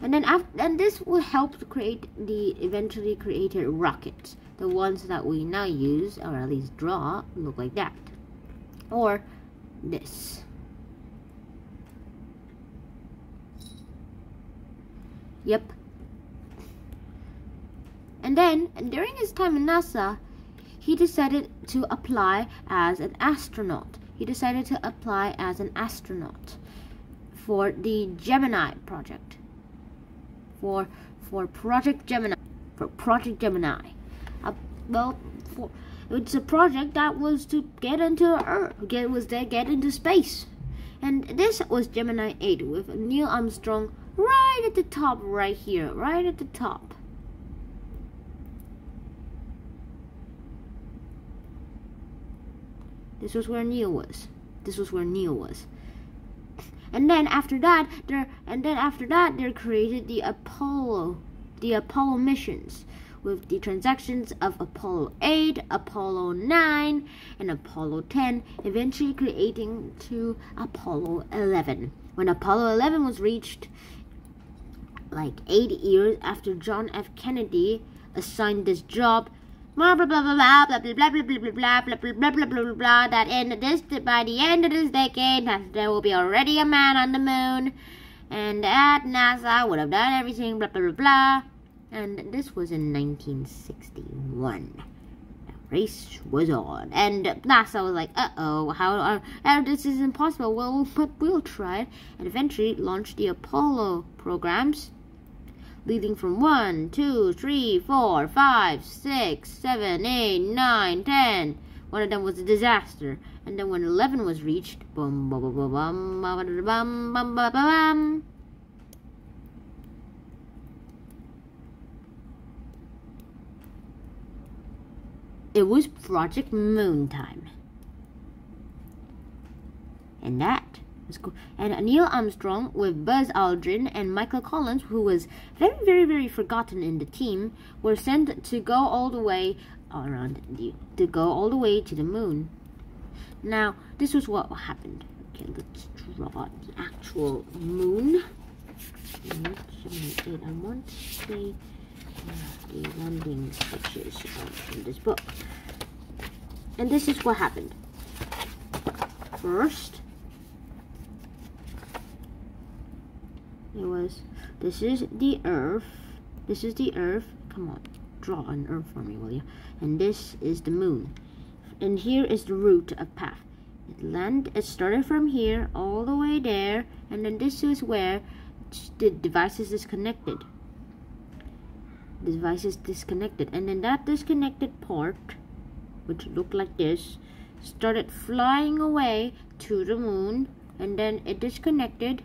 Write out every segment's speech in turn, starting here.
And this will help to create the eventually created rockets. The ones that we now use, or at least draw, look like that. Or this. Yep. And then, during his time in NASA, he decided to apply as an astronaut. For the Gemini project. For Project Gemini. It's a project that was to get into Earth, get into space. And this was Gemini 8 with Neil Armstrong right at the top, right here, right at the top. This was where Neil was. And then after that, they created the Apollo missions with the transactions of Apollo 8, Apollo 9, and Apollo 10, eventually creating to Apollo 11. When Apollo 11 was reached, like 8 years after John F. Kennedy assigned this job, blah blah blah blah blah blah blah blah blah blah blah blah blah blah blah blah, that by the end of this decade there will be already a man on the moon, and that NASA would have done everything, blah blah blah blah. And this was in 1961. The race was on, and NASA was like, how this is impossible. Well, but we'll try it, and eventually launched the Apollo programs, leading from 1, 2, 3, 4, 5, 6, 7, 8, 9, 10. One of them was a disaster. And then when 11 was reached, boom, boom, boom, boom, boom, boom, boom, boom, boom, boom. It was Project Moon time. And that was cool. And Neil Armstrong with Buzz Aldrin and Michael Collins, who was very, very, very forgotten in the team, were sent to go all the way to the moon. Now, this was what happened. Okay, let's draw the actual moon. I want to see the landing sketches in this book. And this is what happened. First, this is the Earth. Come on, draw an Earth for me, will you? And this is the moon. And here is the route of path. It started from here all the way there, and then this is where the device is disconnected. The device is disconnected, and then that disconnected part, which looked like this, started flying away to the moon, and then it disconnected,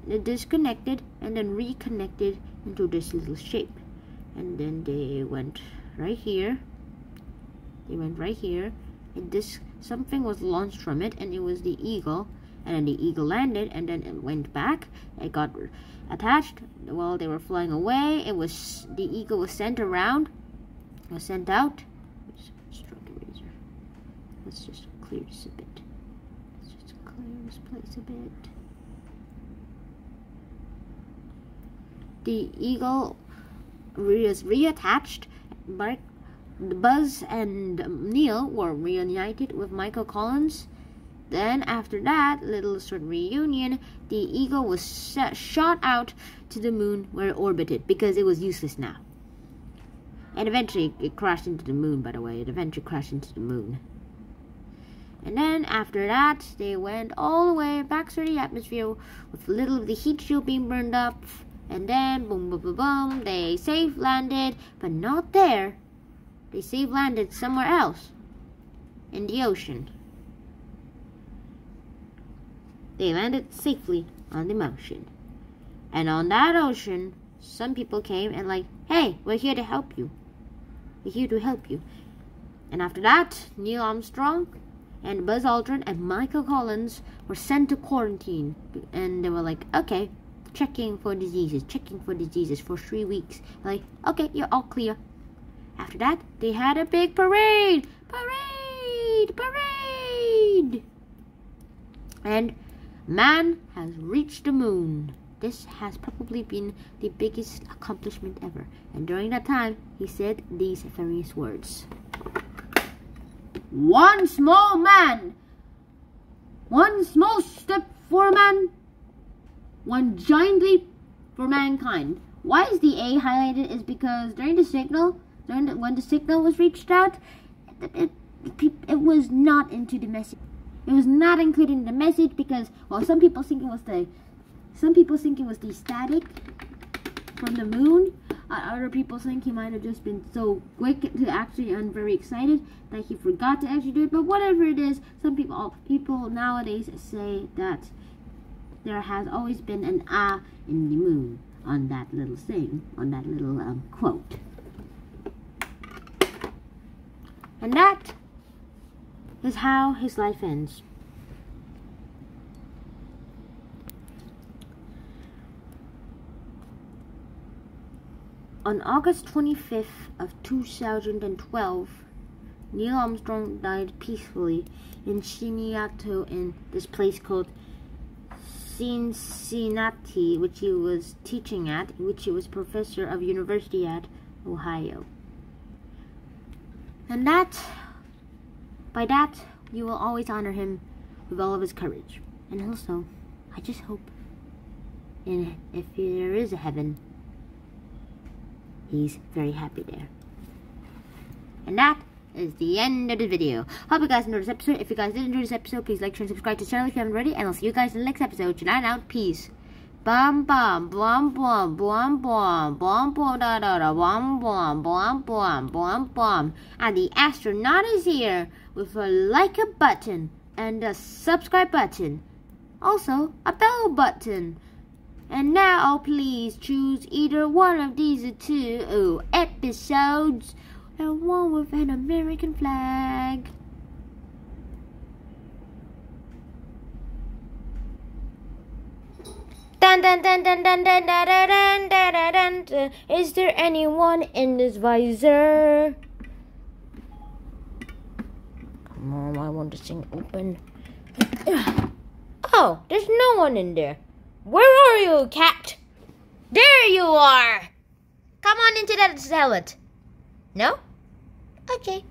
and then reconnected into this little shape. And then they went right here. And something was launched from it, and it was the Eagle. And then the Eagle landed, and then it went back. It got attached while they were flying away. The Eagle was sent out. Let's just clear this a bit. Let's just clear this place a bit. The Eagle was reattached. Buzz and Neil were reunited with Michael Collins. Then after that little sort of reunion, the Eagle was shot out to the moon where it orbited because it was useless now. And eventually it crashed into the moon, by the way. And then after that, they went all the way back through the atmosphere with a little of the heat shield being burned up. And then boom, boom, boom, boom, they safe landed, but not there. They safe landed somewhere else in the ocean. They landed safely on the ocean. And on that ocean, some people came and like, hey, we're here to help you. And after that, Neil Armstrong and Buzz Aldrin and Michael Collins were sent to quarantine. And they were like, okay, checking for diseases for 3 weeks. Like, okay, you're all clear. After that, they had a big parade. And man has reached the moon. this has probably been the biggest accomplishment ever. And during that time, he said these famous words. One small step for man, one giant leap for mankind. Why is the A highlighted? Is because during the signal, when the signal was reached out, it was not into the message. It was not included in the message because, well, some people think it was the static from the moon. Other people think he might have just been so quick to actually and very excited that he forgot to actually do it. But whatever it is, some people nowadays say that there has always been an A in the moon on that little thing, on that little quote. And that is how his life ends. On August 25th of 2012, Neil Armstrong died peacefully in Seattle in this place called Cincinnati, which he was teaching at, which he was professor of university at Ohio. And by that, you will always honor him with all of his courage. And also, I just hope, if there is a heaven, he's very happy there. And that is the end of the video. Hope you guys enjoyed this episode. If you guys did enjoy this episode, please like, share, and subscribe to the channel if you haven't already. And I'll see you guys in the next episode. Tonight out. Peace. Bum bum bum bum bum bum bum bum da da da bum bum bum bum bum bum. And the astronaut is here with a like button and a subscribe button. Also a bell button. And now please choose either one of these two episodes, and one with an American flag. Dun dun dun dun dun dun dun dun dun dun dun. Is there anyone in this visor? Come on, I want this thing open. Oh, there's no one in there. Where are you, cat? There you are! Come on into that salad. No? Okay.